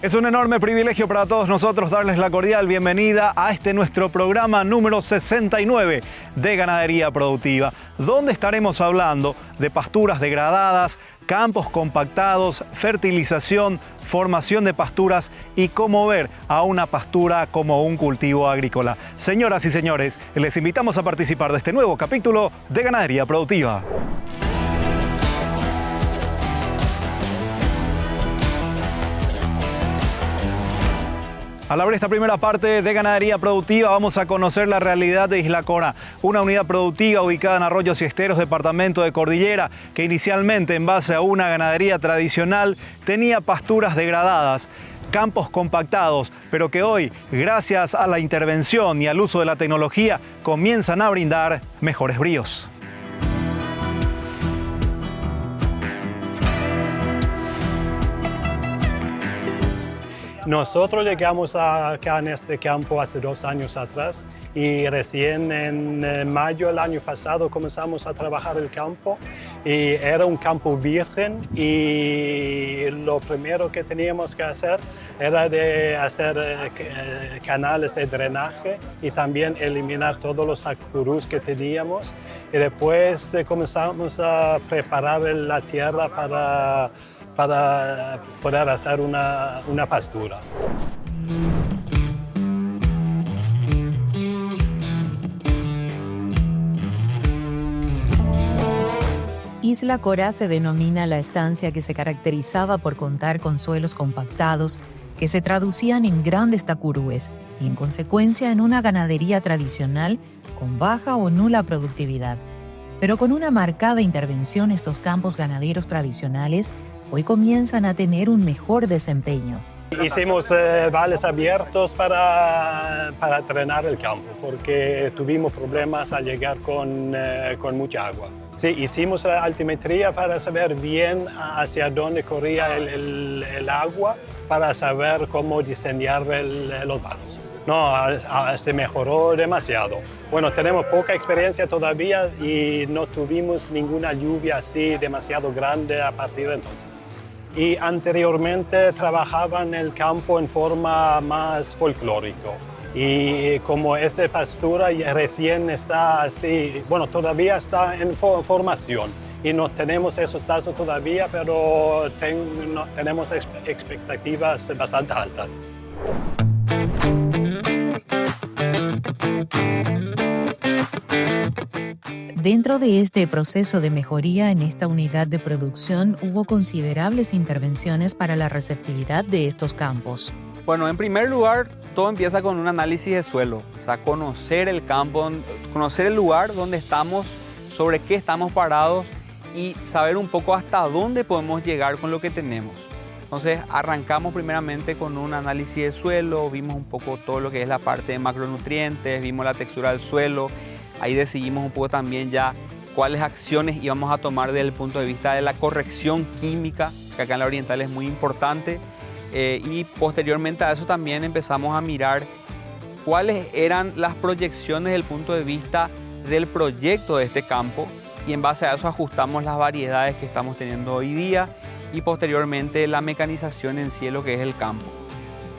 Es un enorme privilegio para todos nosotros darles la cordial bienvenida a este nuestro programa número 69 de Ganadería Productiva, donde estaremos hablando de pasturas degradadas, campos compactados, fertilización, formación de pasturas y cómo ver a una pastura como un cultivo agrícola. Señoras y señores, les invitamos a participar de este nuevo capítulo de Ganadería Productiva. Al abrir esta primera parte de Ganadería Productiva vamos a conocer la realidad de Isla Cora, una unidad productiva ubicada en Arroyos y Esteros, departamento de Cordillera, que inicialmente en base a una ganadería tradicional tenía pasturas degradadas, campos compactados, pero que hoy, gracias a la intervención y al uso de la tecnología, comienzan a brindar mejores bríos. Nosotros llegamos acá en este campo hace 2 años atrás y recién en mayo del año pasado comenzamos a trabajar el campo y era un campo virgen y lo primero que teníamos que hacer era de hacer canales de drenaje y también eliminar todos los acurús que teníamos y después comenzamos a preparar la tierra para poder hacer una pastura. Isla Cora se denomina la estancia que se caracterizaba por contar con suelos compactados que se traducían en grandes tacurúes y en consecuencia en una ganadería tradicional con baja o nula productividad. Pero con una marcada intervención estos campos ganaderos tradicionales hoy comienzan a tener un mejor desempeño. Hicimos vales abiertos para drenar el campo porque tuvimos problemas al llegar con mucha agua. Sí, hicimos la altimetría para saber bien hacia dónde corría el agua para saber cómo diseñar los valos. No, se mejoró demasiado. Bueno, tenemos poca experiencia todavía y no tuvimos ninguna lluvia así demasiado grande a partir de entonces. Y anteriormente trabajaba en el campo en forma más folclórica. Y como es de pastura y recién está así, bueno, todavía está en formación. Y no tenemos esos datos todavía, pero tenemos expectativas bastante altas. Dentro de este proceso de mejoría en esta unidad de producción hubo considerables intervenciones para la receptividad de estos campos. Bueno, en primer lugar, todo empieza con un análisis de suelo, o sea, conocer el campo, conocer el lugar donde estamos, sobre qué estamos parados y saber un poco hasta dónde podemos llegar con lo que tenemos. Entonces, arrancamos primeramente con un análisis de suelo, vimos un poco todo lo que es la parte de macronutrientes, vimos la textura del suelo. Ahí decidimos un poco también ya cuáles acciones íbamos a tomar desde el punto de vista de la corrección química, que acá en la Oriental es muy importante. Y posteriormente a eso también empezamos a mirar cuáles eran las proyecciones desde el punto de vista del proyecto de este campo y en base a eso ajustamos las variedades que estamos teniendo hoy día y posteriormente la mecanización en sí de lo que es el campo.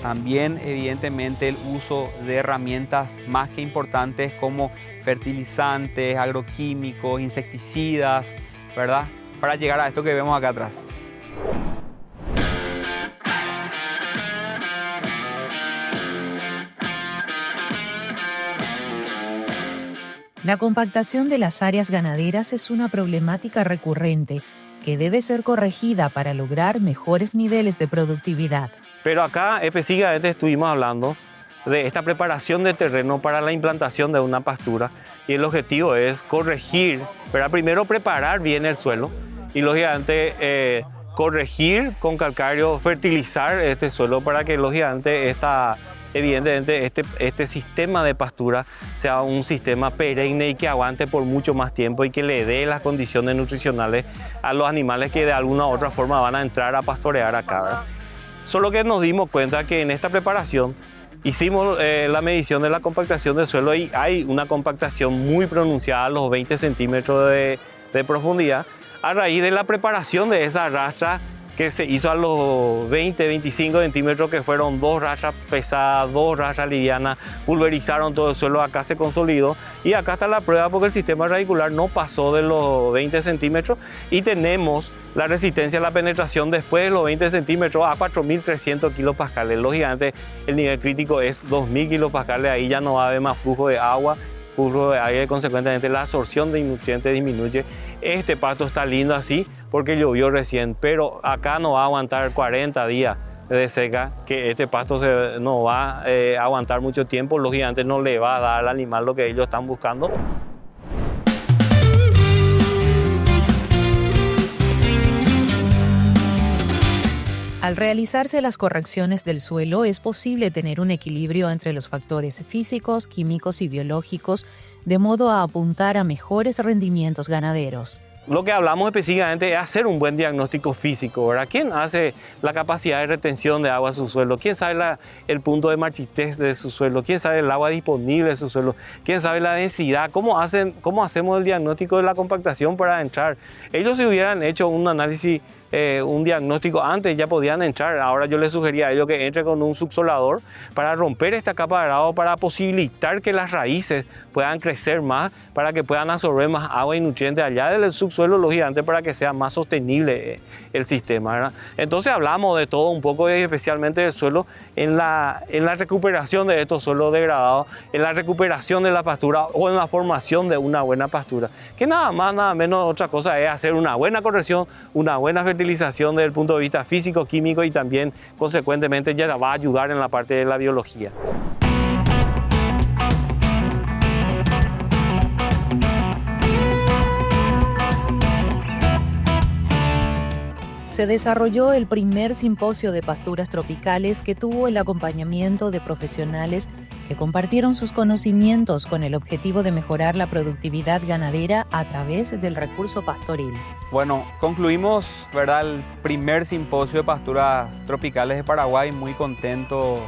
También, evidentemente, el uso de herramientas más que importantes como fertilizantes, agroquímicos, insecticidas, ¿verdad? Para llegar a esto que vemos acá atrás. La compactación de las áreas ganaderas es una problemática recurrente que debe ser corregida para lograr mejores niveles de productividad. Pero acá específicamente estuvimos hablando de esta preparación de terreno para la implantación de una pastura y el objetivo es corregir, pero primero preparar bien el suelo y lógicamente corregir con calcáreo, fertilizar este suelo para que lógicamente evidentemente este sistema de pastura sea un sistema perenne y que aguante por mucho más tiempo y que le dé las condiciones nutricionales a los animales que de alguna u otra forma van a entrar a pastorear acá, ¿verdad? Solo que nos dimos cuenta que en esta preparación hicimos la medición de la compactación del suelo y hay una compactación muy pronunciada a los 20 centímetros de profundidad. A raíz de la preparación de esa rastra que se hizo a los 20, 25 centímetros, que fueron 2 rayas pesadas, 2 rayas livianas, pulverizaron todo el suelo, acá se consolidó y acá está la prueba porque el sistema radicular no pasó de los 20 centímetros y tenemos la resistencia a la penetración después de los 20 centímetros a 4.300 kilopascales. Lógicamente el nivel crítico es 2.000 kilopascales, ahí ya no va a haber más flujo de agua, flujo de aire, consecuentemente la absorción de nutrientes disminuye. Este pasto está lindo así porque llovió recién, pero acá no va a aguantar 40 días de seca, que este pasto no va a aguantar mucho tiempo, lógicamente no le va a dar al animal lo que ellos están buscando. Al realizarse las correcciones del suelo, es posible tener un equilibrio entre los factores físicos, químicos y biológicos, de modo a apuntar a mejores rendimientos ganaderos. Lo que hablamos específicamente es hacer un buen diagnóstico físico, ¿verdad? ¿Quién hace la capacidad de retención de agua a su suelo? ¿Quién sabe el punto de marchitez de su suelo? ¿Quién sabe el agua disponible de su suelo? ¿Quién sabe la densidad? ¿Cómo hacemos el diagnóstico de la compactación para entrar? Ellos si hubieran hecho un análisis, un diagnóstico antes, ya podían entrar. Ahora yo les sugería a ellos que entren con un subsolador para romper esta capa de grado, para posibilitar que las raíces puedan crecer más, para que puedan absorber más agua y nutrientes allá del subsuelo, lógicamente para que sea más sostenible el sistema, ¿verdad? Entonces hablamos de todo un poco, especialmente del suelo, en la recuperación de estos suelos degradados, en la recuperación de la pastura o en la formación de una buena pastura, que nada más, nada menos otra cosa es hacer una buena corrección, una buena fertilización desde el punto de vista físico, químico y también consecuentemente ya va a ayudar en la parte de la biología. Se desarrolló el primer simposio de pasturas tropicales que tuvo el acompañamiento de profesionales que compartieron sus conocimientos con el objetivo de mejorar la productividad ganadera a través del recurso pastoril. Bueno, concluimos, ¿verdad?, el primer simposio de pasturas tropicales de Paraguay, muy contentos,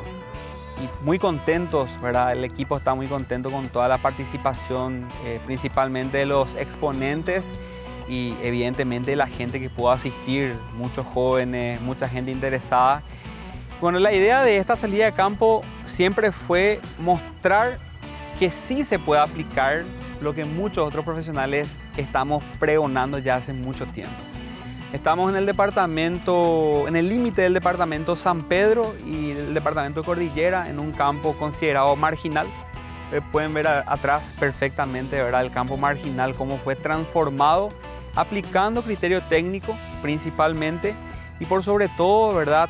¿verdad? El equipo está muy contento con toda la participación, principalmente de los exponentes y evidentemente la gente que pudo asistir, muchos jóvenes, mucha gente interesada. Bueno, la idea de esta salida de campo siempre fue mostrar que sí se puede aplicar lo que muchos otros profesionales estamos pregonando ya hace mucho tiempo. Estamos en el departamento, en el límite del departamento San Pedro y el departamento de Cordillera, en un campo considerado marginal. Pueden ver atrás perfectamente, ¿verdad?, el campo marginal, cómo fue transformado, aplicando criterio técnico principalmente y por sobre todo, ¿verdad?,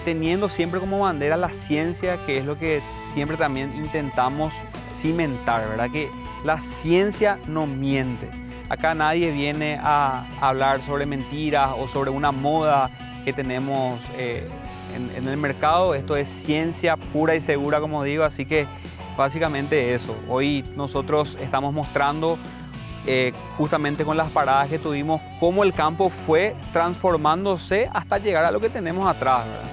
teniendo siempre como bandera la ciencia, que es lo que siempre también intentamos cimentar, ¿verdad?, que la ciencia no miente. Acá nadie viene a hablar sobre mentiras o sobre una moda que tenemos en el mercado. Esto es ciencia pura y segura, como digo, así que básicamente eso. Hoy nosotros estamos mostrando justamente con las paradas que tuvimos cómo el campo fue transformándose hasta llegar a lo que tenemos atrás, ¿verdad?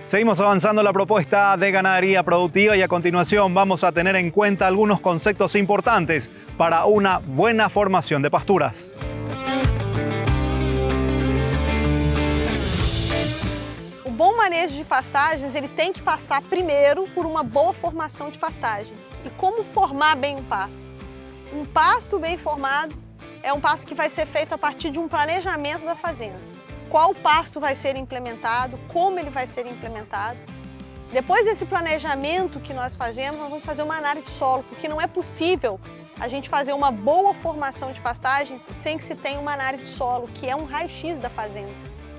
Seguimos avanzando la propuesta de ganadería productiva y a continuación vamos a tener en cuenta algunos conceptos importantes para una buena formación de pasturas. O bom manejo de pastagens, ele tem que passar primeiro por uma boa formação de pastagens. E como formar bem um pasto? Um pasto bem formado é um pasto que vai ser feito a partir de um planejamento da fazenda. Qual pasto vai ser implementado, como ele vai ser implementado. Depois desse planejamento que nós fazemos, nós vamos fazer uma análise de solo, porque não é possível a gente fazer uma boa formação de pastagens sem que se tenha uma análise de solo, que é um raio-x da fazenda.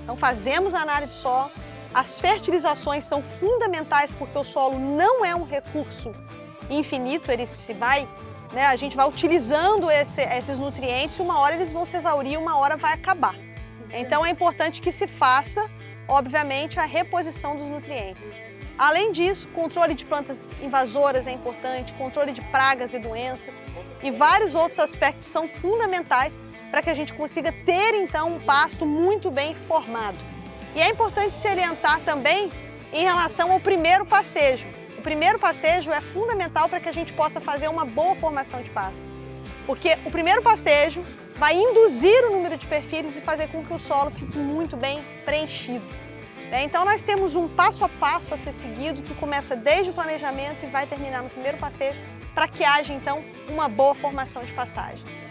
Então fazemos a análise de solo, as fertilizações são fundamentais porque o solo não é um recurso infinito, ele se vai, né, a gente vai utilizando esses nutrientes, uma hora eles vão se exaurir, uma hora vai acabar. Então é importante que se faça, obviamente, a reposição dos nutrientes. Além disso, controle de plantas invasoras é importante, controle de pragas e doenças e vários outros aspectos são fundamentais para que a gente consiga ter, então, um pasto muito bem formado. E é importante salientar também em relação ao primeiro pastejo. O primeiro pastejo é fundamental para que a gente possa fazer uma boa formação de pasto. Porque o primeiro pastejo vai induzir o número de perfilhos e fazer com que o solo fique muito bem preenchido. Então nós temos um passo a passo a ser seguido que começa desde o planejamento e vai terminar no primeiro pastejo para que haja então uma boa formação de pastagens.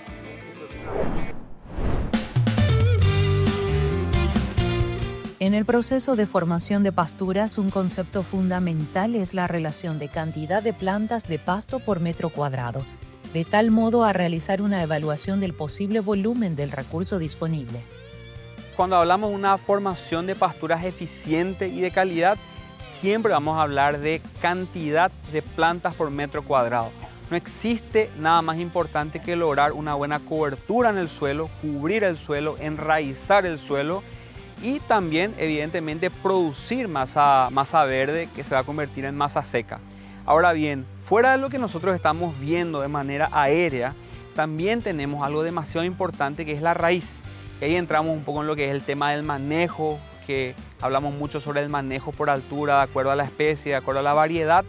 En el proceso de formación de pasturas, un concepto fundamental es la relación de cantidad de plantas de pasto por metro cuadrado, de tal modo a realizar una evaluación del posible volumen del recurso disponible. Cuando hablamos de una formación de pasturas eficiente y de calidad, siempre vamos a hablar de cantidad de plantas por metro cuadrado. No existe nada más importante que lograr una buena cobertura en el suelo, cubrir el suelo, enraizar el suelo y también, evidentemente, producir masa verde que se va a convertir en masa seca. Ahora bien, fuera de lo que nosotros estamos viendo de manera aérea, también tenemos algo demasiado importante que es la raíz. Y ahí entramos un poco en lo que es el tema del manejo, que hablamos mucho sobre el manejo por altura, de acuerdo a la especie, de acuerdo a la variedad,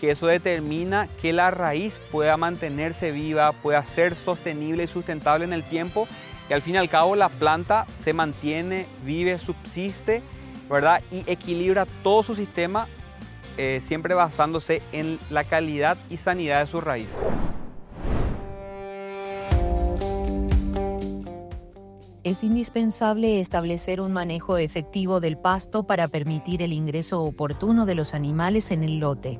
que eso determina que la raíz pueda mantenerse viva, pueda ser sostenible y sustentable en el tiempo, y al fin y al cabo la planta se mantiene, vive, subsiste, ¿verdad? Y equilibra todo su sistema, siempre basándose en la calidad y sanidad de su raíz. Es indispensable establecer un manejo efectivo del pasto para permitir el ingreso oportuno de los animales en el lote.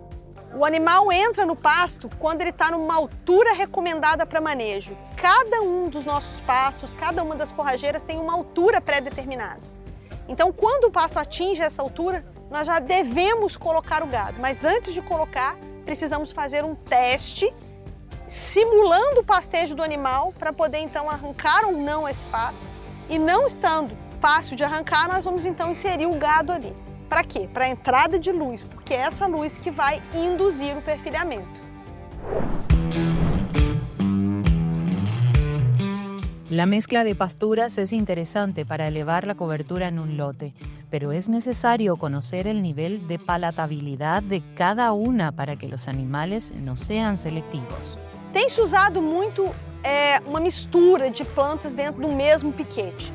O animal entra no pasto quando ele está numa altura recomendada para manejo. Cada dos nossos pastos, cada uma das forrageiras tem uma altura pré-determinada. Então, quando o pasto atinge essa altura, nós já devemos colocar o gado. Mas antes de colocar, precisamos fazer um teste simulando o pastejo do animal para poder então arrancar ou não esse pasto. E não estando fácil de arrancar, nós vamos então inserir o gado ali. Para quê? Para a entrada de luz, porque é essa luz que vai induzir o perfilhamento. La mezcla de pasturas es interesante para elevar la cobertura en un lote, pero es necesario conocer el nivel de palatabilidad de cada una para que los animales no sean selectivos. Tem se usado muito uma mistura de plantas dentro do mesmo piquete.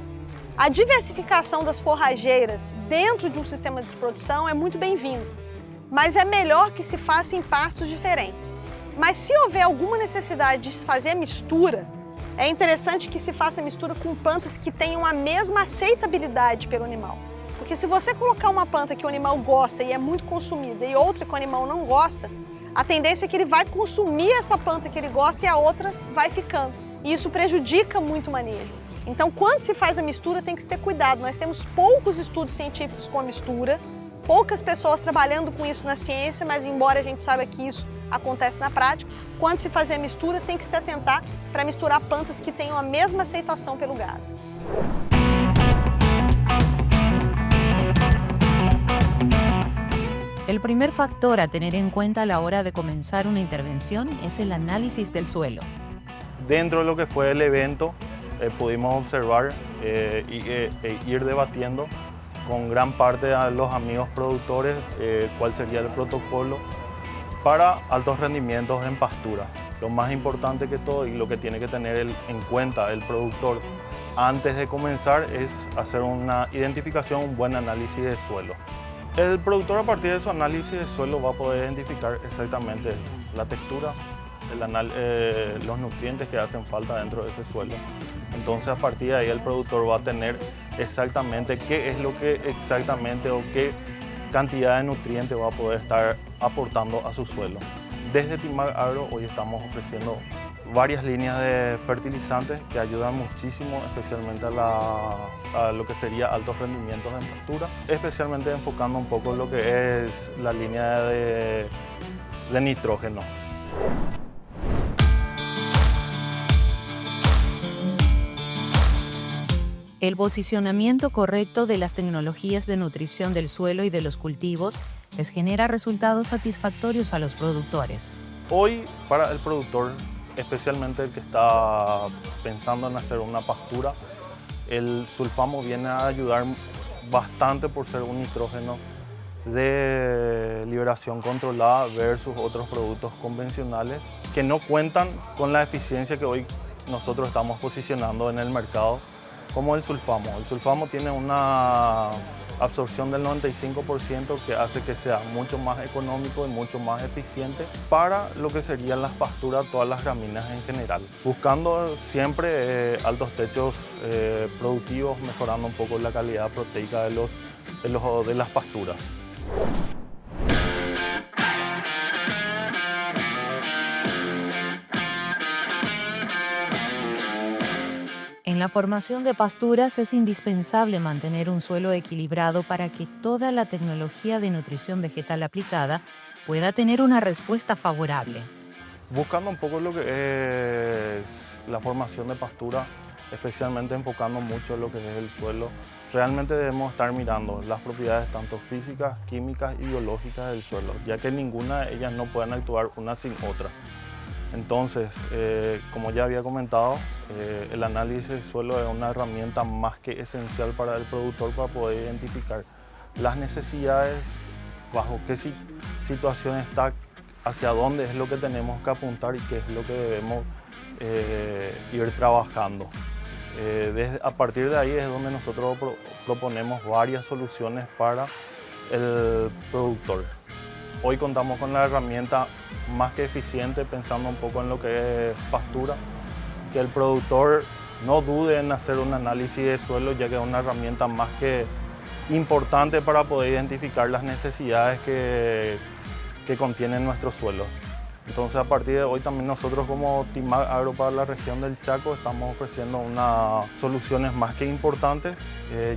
A diversificação das forrageiras dentro de um sistema de produção é muito bem-vindo, mas é melhor que se faça em pastos diferentes. Mas se houver alguma necessidade de fazer a mistura, é interessante que se faça a mistura com plantas que tenham a mesma aceitabilidade pelo animal. Porque se você colocar uma planta que o animal gosta e é muito consumida e outra que o animal não gosta, a tendência é que ele vai consumir essa planta que ele gosta e a outra vai ficando. E isso prejudica muito o manejo. Então, quando se faz a mistura, tem que se ter cuidado. Nós temos poucos estudos científicos com a mistura, poucas pessoas trabalhando com isso na ciência, mas embora a gente saiba que isso acontece na prática, quando se fazer a mistura, tem que se atentar para misturar plantas que tenham a mesma aceitação pelo gado. El primer factor a tener en cuenta a la hora de comenzar una intervención es el análisis del suelo. Dentro de lo que fue el evento, pudimos observar e ir debatiendo con gran parte de los amigos productores cuál sería el protocolo para altos rendimientos en pastura. Lo más importante que todo y lo que tiene que tener en cuenta el productor antes de comenzar es hacer una identificación, un buen análisis de suelo. El productor a partir de su análisis de suelo va a poder identificar exactamente la textura, los nutrientes que hacen falta dentro de ese suelo. Entonces a partir de ahí el productor va a tener exactamente qué es lo que exactamente o qué cantidad de nutrientes va a poder estar aportando a su suelo. Desde Timag Agro hoy estamos ofreciendo varias líneas de fertilizantes que ayudan muchísimo, especialmente a lo que sería altos rendimientos en pastura, especialmente enfocando un poco lo que es la línea de nitrógeno. El posicionamiento correcto de las tecnologías de nutrición del suelo y de los cultivos les genera resultados satisfactorios a los productores. Hoy, para el productor, especialmente el que está pensando en hacer una pastura, el sulfamo viene a ayudar bastante por ser un nitrógeno de liberación controlada versus otros productos convencionales que no cuentan con la eficiencia que hoy nosotros estamos posicionando en el mercado, como el sulfamo. El sulfamo tiene una absorción del 95% que hace que sea mucho más económico y mucho más eficiente para lo que serían las pasturas, todas las gramíneas en general. Buscando siempre altos techos productivos, mejorando un poco la calidad proteica de las pasturas. En la formación de pasturas es indispensable mantener un suelo equilibrado para que toda la tecnología de nutrición vegetal aplicada pueda tener una respuesta favorable. Buscando un poco lo que es la formación de pastura, especialmente enfocando mucho en lo que es el suelo, realmente debemos estar mirando las propiedades tanto físicas, químicas y biológicas del suelo, ya que ninguna de ellas no pueden actuar una sin otra. Entonces, como ya había comentado, el análisis del suelo es una herramienta más que esencial para el productor para poder identificar las necesidades, bajo qué situación está, hacia dónde es lo que tenemos que apuntar y qué es lo que debemos ir trabajando. A partir de ahí es donde nosotros proponemos varias soluciones para el productor. Hoy contamos con la herramienta más que eficiente, pensando un poco en lo que es pastura, que el productor no dude en hacer un análisis de suelo, ya que es una herramienta más que importante para poder identificar las necesidades que contienen nuestros suelos. Entonces, a partir de hoy también nosotros como Timag Agro para la región del Chaco estamos ofreciendo unas soluciones más que importantes,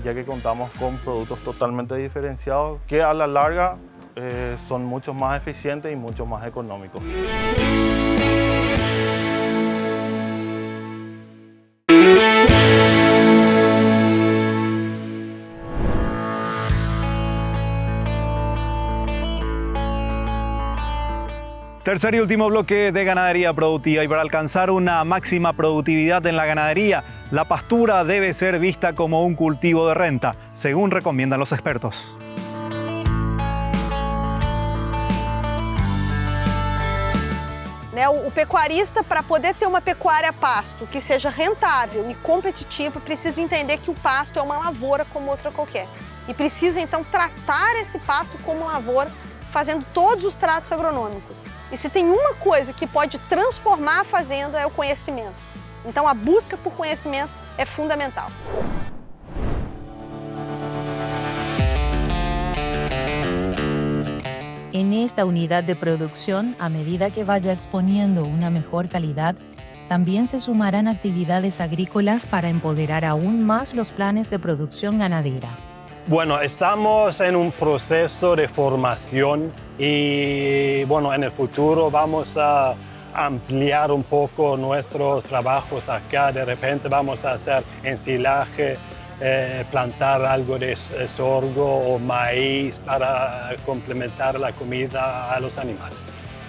ya que contamos con productos totalmente diferenciados que a la larga son mucho más eficientes y mucho más económicos. Tercer y último bloque de ganadería productiva, y para alcanzar una máxima productividad en la ganadería, la pastura debe ser vista como un cultivo de renta, según recomiendan los expertos. O pecuarista, para poder ter uma pecuária a pasto que seja rentável e competitiva, precisa entender que o pasto é uma lavoura como outra qualquer. E precisa, então, tratar esse pasto como lavoura, fazendo todos os tratos agronômicos. E se tem uma coisa que pode transformar a fazenda é o conhecimento. Então, a busca por conhecimento é fundamental. En esta unidad de producción, a medida que vaya exponiendo una mejor calidad, también se sumarán actividades agrícolas para empoderar aún más los planes de producción ganadera. Bueno, estamos en un proceso de formación y bueno, en el futuro vamos a ampliar un poco nuestros trabajos acá. De repente vamos a hacer ensilaje, plantar algo de sorgo o maíz para complementar la comida a los animales.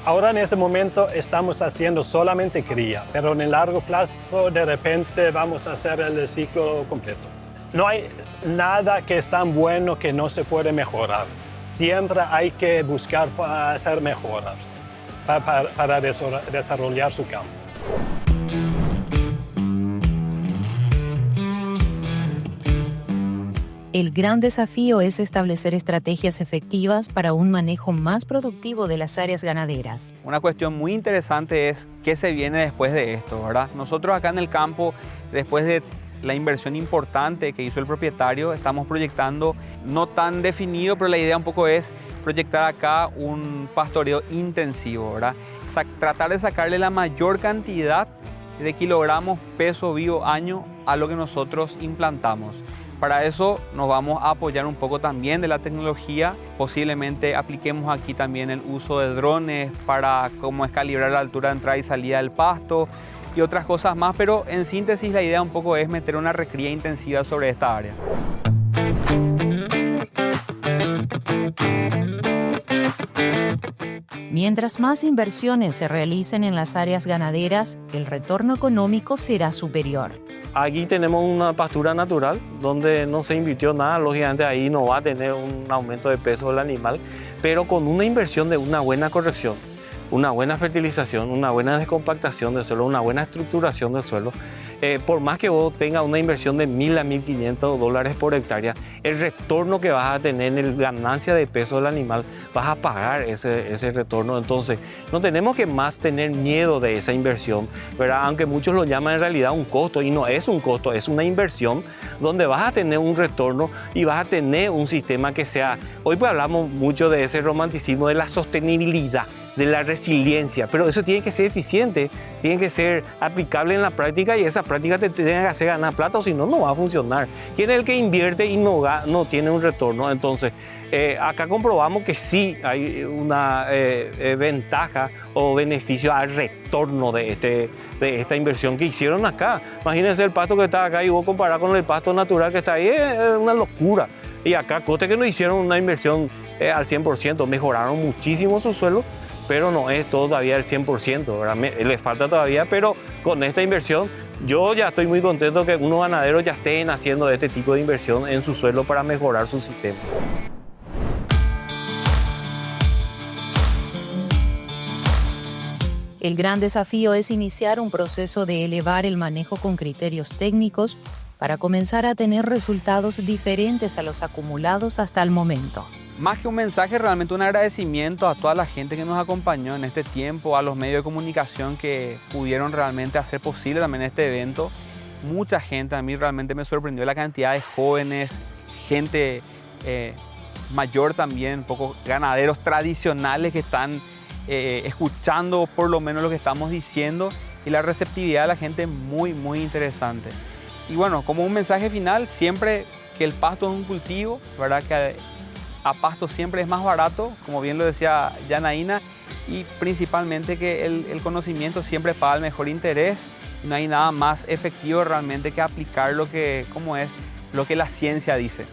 Ahora en este momento estamos haciendo solamente cría, pero en el largo plazo de repente vamos a hacer el ciclo completo. No hay nada que es tan bueno que no se puede mejorar. Siempre hay que buscar para hacer mejoras, para desarrollar su campo. El gran desafío es establecer estrategias efectivas para un manejo más productivo de las áreas ganaderas. Una cuestión muy interesante es qué se viene después de esto, ¿verdad? Nosotros acá en el campo, después de la inversión importante que hizo el propietario, estamos proyectando, no tan definido, pero la idea un poco es proyectar acá un pastoreo intensivo, ¿verdad? Tratar de sacarle la mayor cantidad de kilogramos peso vivo año a lo que nosotros implantamos. Para eso nos vamos a apoyar un poco también de la tecnología. Posiblemente apliquemos aquí también el uso de drones para cómo es calibrar la altura de entrada y salida del pasto y otras cosas más, pero en síntesis la idea un poco es meter una recría intensiva sobre esta área. Mientras más inversiones se realicen en las áreas ganaderas, el retorno económico será superior. Aquí tenemos una pastura natural donde no se invirtió nada, lógicamente ahí no va a tener un aumento de peso del animal, pero con una inversión de una buena corrección, una buena fertilización, una buena descompactación del suelo, una buena estructuración del suelo, por más que vos tengas una inversión de $1.000 a $1.500 por hectárea, el retorno que vas a tener en la ganancia de peso del animal, vas a pagar ese retorno. Entonces, no tenemos que más tener miedo de esa inversión, ¿verdad? Aunque muchos lo llaman en realidad un costo, y no es un costo, es una inversión donde vas a tener un retorno y vas a tener un sistema que sea... Hoy pues hablamos mucho de ese romanticismo, de la sostenibilidad, de la resiliencia, pero eso tiene que ser eficiente, tiene que ser aplicable en la práctica y esa práctica te tiene que hacer ganar plata o si no, no va a funcionar. ¿Quién es el que invierte y no tiene un retorno? Entonces, acá comprobamos que sí hay una ventaja o beneficio al retorno de esta inversión que hicieron acá. Imagínense el pasto que está acá y vos comparás con el pasto natural que está ahí, es una locura. Y acá, coste que no hicieron una inversión al 100%, mejoraron muchísimo su suelo, pero no es todavía el 100%, ¿verdad? Le falta todavía, pero con esta inversión yo ya estoy muy contento que unos ganaderos ya estén haciendo este tipo de inversión en su suelo para mejorar su sistema. El gran desafío es iniciar un proceso de elevar el manejo con criterios técnicos para comenzar a tener resultados diferentes a los acumulados hasta el momento. Más que un mensaje, realmente un agradecimiento a toda la gente que nos acompañó en este tiempo, a los medios de comunicación que pudieron realmente hacer posible también este evento. Mucha gente, a mí realmente me sorprendió la cantidad de jóvenes, gente mayor también, pocos ganaderos tradicionales que están escuchando por lo menos lo que estamos diciendo, y la receptividad de la gente muy, muy interesante. Y bueno, como un mensaje final, siempre que el pasto es un cultivo, ¿verdad? Que a pasto siempre es más barato, como bien lo decía Janaína, y principalmente que el conocimiento siempre paga el mejor interés. No hay nada más efectivo realmente que aplicar lo que la ciencia dice.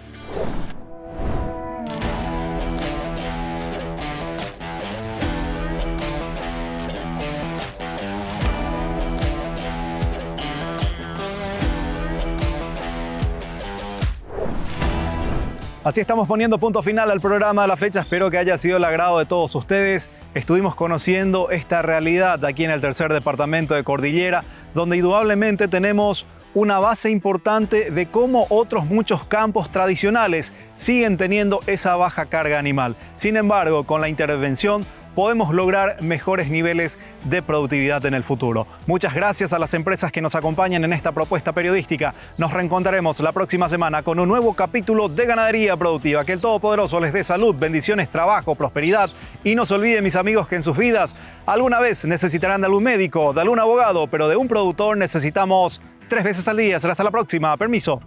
Así estamos poniendo punto final al programa de la fecha. Espero que haya sido el agrado de todos ustedes. Estuvimos conociendo esta realidad aquí en el tercer departamento de Cordillera, donde indudablemente tenemos una base importante de cómo otros muchos campos tradicionales siguen teniendo esa baja carga animal. Sin embargo, con la intervención podemos lograr mejores niveles de productividad en el futuro. Muchas gracias a las empresas que nos acompañan en esta propuesta periodística. Nos reencontraremos la próxima semana con un nuevo capítulo de Ganadería Productiva. Que el Todopoderoso les dé salud, bendiciones, trabajo, prosperidad. Y no se olviden, mis amigos, que en sus vidas alguna vez necesitarán de algún médico, de algún abogado, pero de un productor necesitamos 3 veces al día. Será hasta la próxima. Permiso.